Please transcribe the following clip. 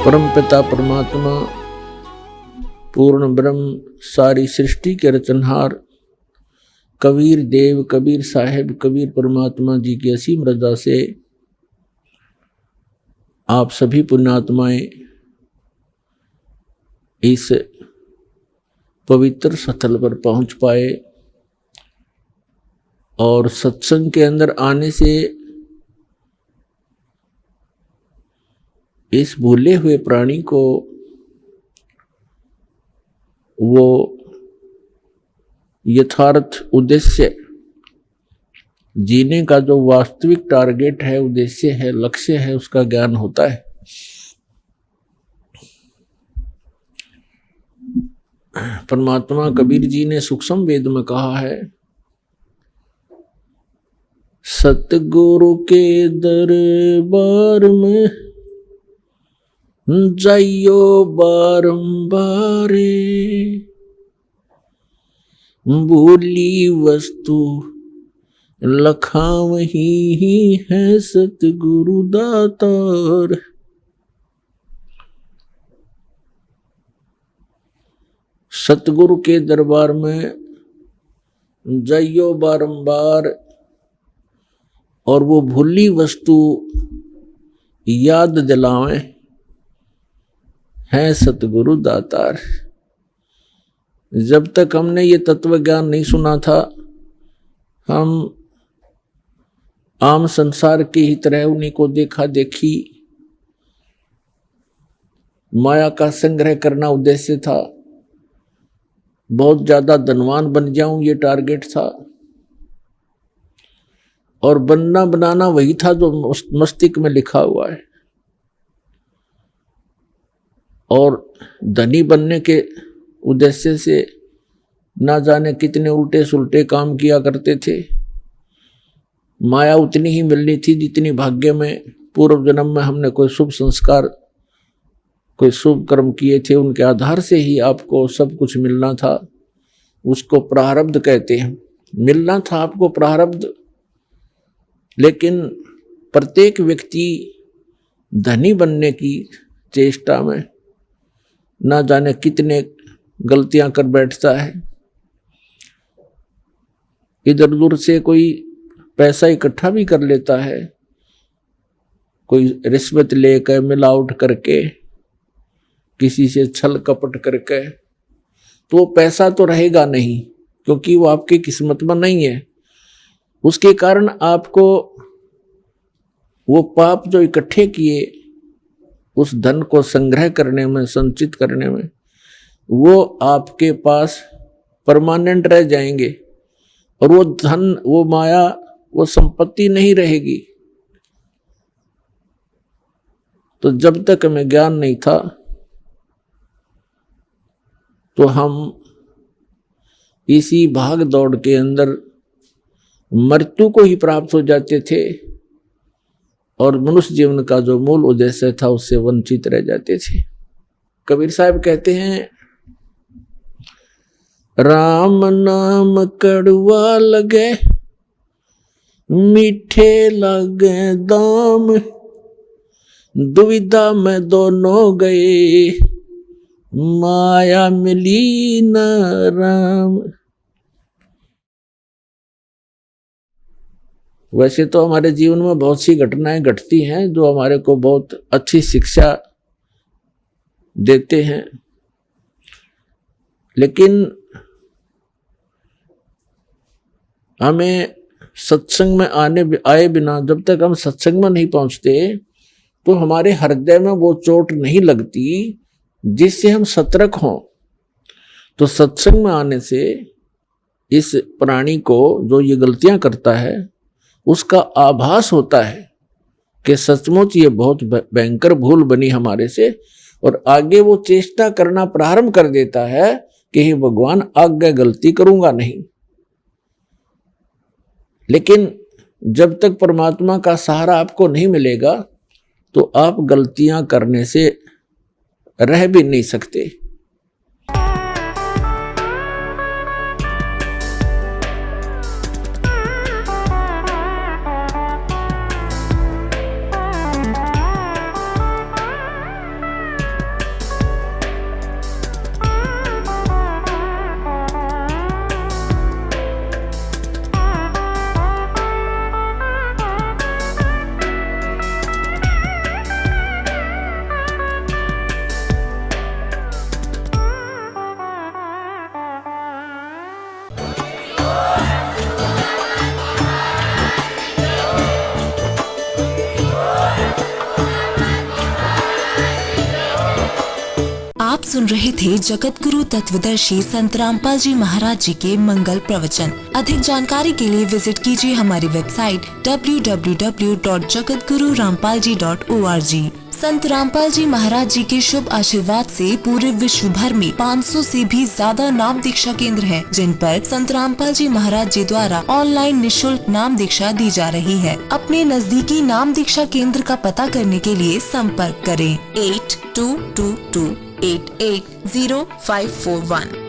परम पिता परमात्मा पूर्ण ब्रह्म सारी सृष्टि के रचनहार कबीर देव कबीर साहेब कबीर परमात्मा जी की असीम रजा से आप सभी पुण्यात्माएं इस पवित्र स्थल पर पहुंच पाए और सत्संग के अंदर आने से इस भूले हुए प्राणी को वो यथार्थ उद्देश्य जीने का जो वास्तविक टारगेट है, उद्देश्य है, लक्ष्य है, उसका ज्ञान होता है। परमात्मा कबीर जी ने सूक्ष्म वेद में कहा है, सतगुरु के दरबार में जाइयो बारंबारे, भूली वस्तु लखावही ही है सतगुरु दातार। सतगुरु के दरबार में जाइयो बारंबार और वो भूली वस्तु याद दिलावें, है सतगुरु दातार। जब तक हमने ये तत्व ज्ञान नहीं सुना था, हम आम संसार की ही तरह उन्हीं को देखा देखी, माया का संग्रह करना उद्देश्य था, बहुत ज्यादा धनवान बन जाऊं ये टारगेट था, और बनना बनाना वही था जो मस्तिष्क में लिखा हुआ है। और धनी बनने के उद्देश्य से ना जाने कितने उल्टे सुलटे काम किया करते थे। माया उतनी ही मिलनी थी जितनी भाग्य में पूर्व जन्म में हमने कोई शुभ संस्कार, कोई शुभ कर्म किए थे, उनके आधार से ही आपको सब कुछ मिलना था। उसको प्रारब्ध कहते हैं। मिलना था आपको प्रारब्ध, लेकिन प्रत्येक व्यक्ति धनी बनने की चेष्टा में ना जाने कितने गलतियां कर बैठता है। इधर उधर से कोई पैसा इकट्ठा भी कर लेता है, कोई रिश्वत लेकर, मिलावट करके, किसी से छल कपट करके, तो पैसा तो रहेगा नहीं, क्योंकि वो आपकी किस्मत में नहीं है। उसके कारण आपको वो पाप जो इकट्ठे किए, उस धन को संग्रह करने में, संचित करने में, वो आपके पास परमानेंट रह जाएंगे और वो धन, वो माया, वो संपत्ति नहीं रहेगी। तो जब तक हमें ज्ञान नहीं था तो हम इसी भाग दौड़ के अंदर मृत्यु को ही प्राप्त हो जाते थे और मनुष्य जीवन का जो मूल उद्देश्य था उससे वंचित रह जाते थे। कबीर साहब कहते हैं, राम नाम कड़वा लगे मीठे लगे दाम, दुविधा में दोनों गए माया मिली न राम। वैसे तो हमारे जीवन में बहुत सी घटनाएं घटती हैं जो हमारे को बहुत अच्छी शिक्षा देते हैं, लेकिन हमें सत्संग में आए बिना, जब तक हम सत्संग में नहीं पहुंचते तो हमारे हृदय में वो चोट नहीं लगती जिससे हम सतर्क हों। तो सत्संग में आने से इस प्राणी को जो ये गलतियां करता है उसका आभास होता है कि सचमुच ये बहुत भयंकर भूल बनी हमारे से, और आगे वो चेष्टा करना प्रारंभ कर देता है कि हे भगवान, आगे गलती करूंगा नहीं। लेकिन जब तक परमात्मा का सहारा आपको नहीं मिलेगा तो आप गलतियां करने से रह भी नहीं सकते। सुन रहे थे जगत गुरु तत्वदर्शी संत रामपाल जी महाराज जी के मंगल प्रवचन। अधिक जानकारी के लिए विजिट कीजिए हमारी वेबसाइट www.jagatgururampalji.org। संत रामपाल जी महाराज जी के शुभ आशीर्वाद से पूरे विश्व भर में 500 से भी ज्यादा नाम दीक्षा केंद्र हैं, जिन पर संत रामपाल जी महाराज जी द्वारा ऑनलाइन निशुल्क नाम दीक्षा दी जा रही है। अपने नजदीकी नाम दीक्षा केंद्र का पता करने के लिए संपर्क करें 8222880541।